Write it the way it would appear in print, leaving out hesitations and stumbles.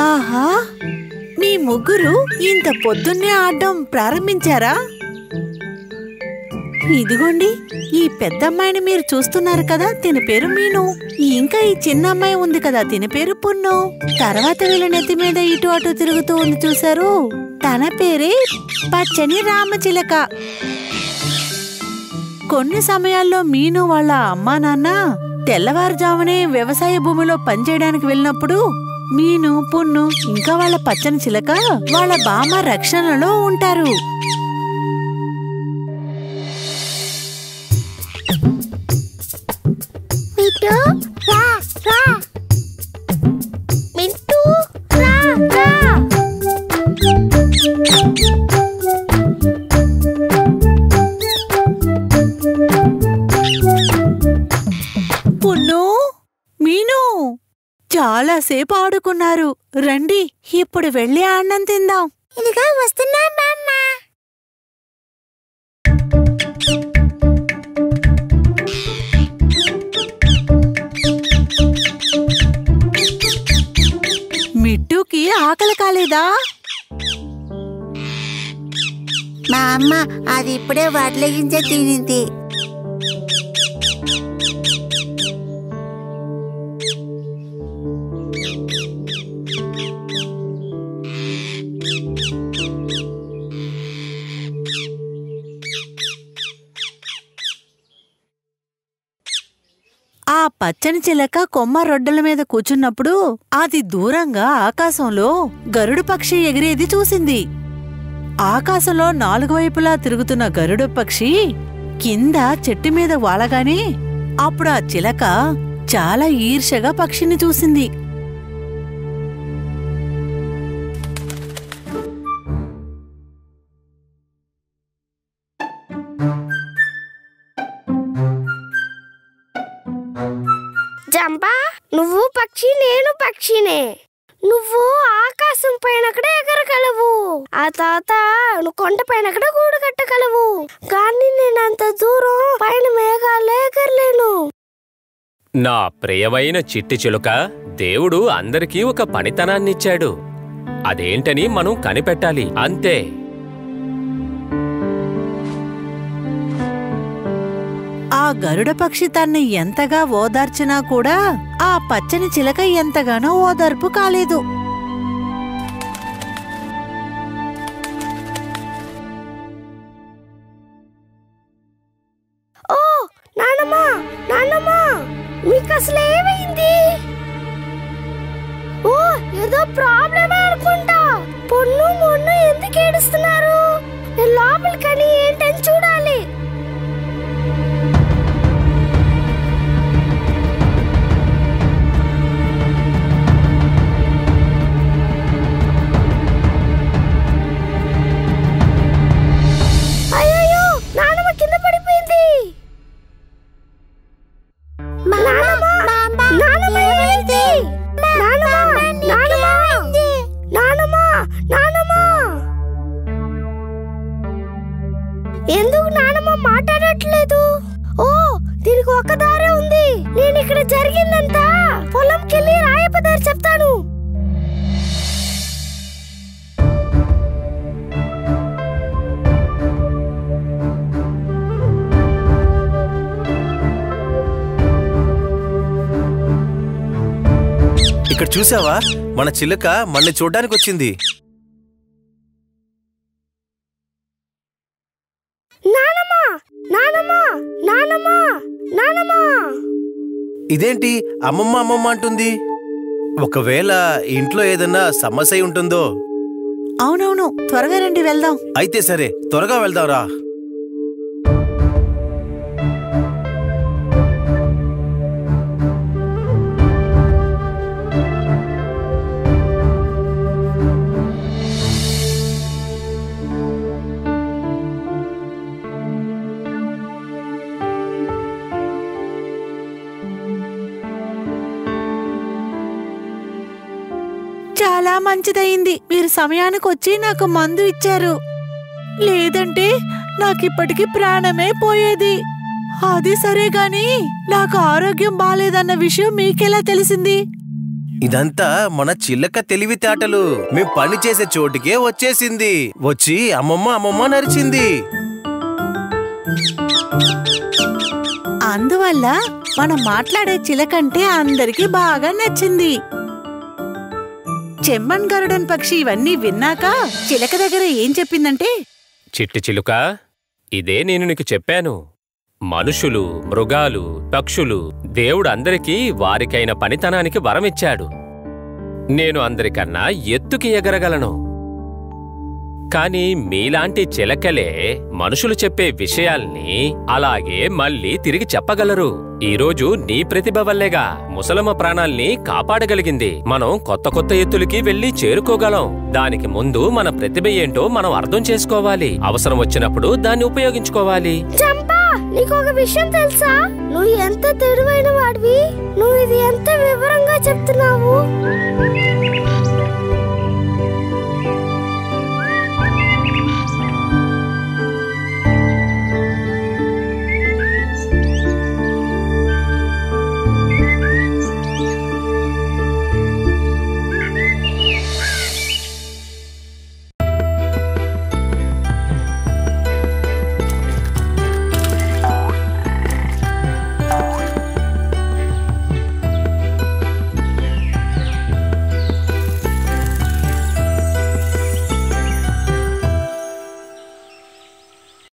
ఆహా, మీ ముగ్గురు ఇంత పొద్దున్నే ఆడడం ప్రారంభించారా? ఇదిగోండి, ఈ పెద్దమ్మాయిని మీరు చూస్తున్నారు కదా, తిన పేరు మీను. ఇంకా ఈ చిన్న అమ్మాయి ఉంది కదా, తిన పేరు పున్ను. తర్వాత వీళ్ళ నెత్తి మీద ఇటు అటు తిరుగుతూ ఉంది చూశారు, తన పేరే పచ్చని రామచిలక. కొన్ని సమయాల్లో మీను వాళ్ళ అమ్మా నాన్న తెల్లవారుజామునే వ్యవసాయ భూమిలో పనిచేయడానికి వెళ్ళినప్పుడు మీను, పున్ను ఇంకా వాళ్ళ పచ్చని చిలక వాళ్ళ బామ్మ రక్షణలో ఉంటారు. పున్ను, మీను చాలాసేపు ఆడుకున్నారు. రండి, ఇప్పుడు వెళ్ళి అన్నం తిందాం. ఇదిగా వస్తున్నా నాన్న. మిట్టుకి ఆకలి కాలేదా? మా అమ్మ అది ఇప్పుడే వడ్లగించే తినింది. ఆ పచ్చని చిలక కొమ్మ రొడ్డల మీద కూచున్నప్పుడు అది దూరంగా ఆకాశంలో గరుడు పక్షి ఎగిరేది చూసింది. ఆకాశంలో 4 వైపులా తిరుగుతున్న గరుడు పక్షి కింద చెట్టు మీద వాలగానే అప్పుడు ఆ చిలక చాలా ఈర్ష్యగా పక్షిని చూసింది. జంపా, నువ్వు పక్షి, నేను పక్షినే. నువ్వు ఆకాశం పైన ఎగరగలవు, ఆ తాత నువ్వు కొండ పైన గూడు కట్టగలవు. కానీ నేనంత దూరం పైన మేఘాలు ఎగరలేను. నా ప్రియమైన చిట్టి చిలుక, దేవుడు అందరికీ ఒక పనితనాన్నిచ్చాడు. అదేంటని మనం కనిపెట్టాలి, అంతే. ఆ గరుడ పక్షి తన్ని ఎంతగా ఓదార్చినా కూడా ఆ పచ్చని చిలక ఎంతగానో ఓదార్పు కాలేదు. ఓ నానమ్మా, నానమ్మా, మీకు అసలు ఏమైంది? ఓ ఏదో ప్రాబ్లమే అనుకుంటా. పొన్ను మొన్ను ఎందుకు ఏడుస్తున్నారు? నేను లోపలికని ఏంటని చూడాలి. అయ్యో, నానమ్మ కింద పడిపోయింది. ఎందుకు నానమ్మ మాట్లాడట్లేదు? ఓ, దీనికి ఒక దారే ఉంది. నేను ఇక్కడ జరిగిందంతా పొలంకెళ్ళి రాయపదారు చెప్తాను. ఇక్కడ చూసావా, మన చిలుక మన్ని చూడ్డానికి వచ్చింది. ఇదేంటి అమ్మమ్మ అమ్మమ్మ అంటుంది? ఒకవేళ ఇంట్లో ఏదన్నా సమస్య ఉంటుందో? అవునవును, త్వరగా రండి వెళ్దాం. అయితే సరే, త్వరగా వెళ్దాంరా. చాలా మంచిదయింది, మీరు సమయానికి వచ్చి నాకు మందు ఇచ్చారు. లేదంటే నాకిప్పటికి ప్రాణమే పోయేది. అది సరే గాని నాకు ఆరోగ్యం బాలేదన్న విషయం మీకెలా తెలిసింది? ఇదంతా మన చిలక తెలివితేటలు. మేం పని చేసే చోటుకే వచ్చేసింది. వచ్చి అమ్మమ్మ అమ్మమ్మ నరిచింది. అందువల్ల మనం మాట్లాడే చిలకంటే అందరికీ బాగా నచ్చింది. చెమ్మన్ గరుడన్ పక్షి ఇవన్నీ విన్నాక చిలక దగ్గర ఏం చెప్పిందంటే, చిట్టి చిలుక, ఇదే నేను నీకు చెప్పాను. మనుషులు, మృగాలు, పక్షులు దేవుడు అందరికీ వారికైన పనితనానికి వరమిచ్చాడు. నేను అందరికన్నా ఎత్తుకి ఎగరగలను. కాని మీలాంటి చిలకలే మనుషులు చెప్పే విషయాల్ని అలాగే మళ్ళీ తిరిగి చెప్పగలరు. ఈరోజు నీ ప్రతిభ వల్లేగా ముసలమ్మ ప్రాణాల్ని కాపాడగలిగింది. మనం కొత్త కొత్త ఎత్తులకి వెళ్లి చేరుకోగలం. దానికి ముందు మన ప్రతిభ ఏంటో మనం అర్థం చేసుకోవాలి. అవసరం వచ్చినప్పుడు దాన్ని ఉపయోగించుకోవాలి. చంపా, నీకు ఒక విషయం తెలుసా? నువ్వు ఎంత తెలివైన వాడివి. నువ్వు ఇది ఎంత వివరంగా చెప్తున్నావు.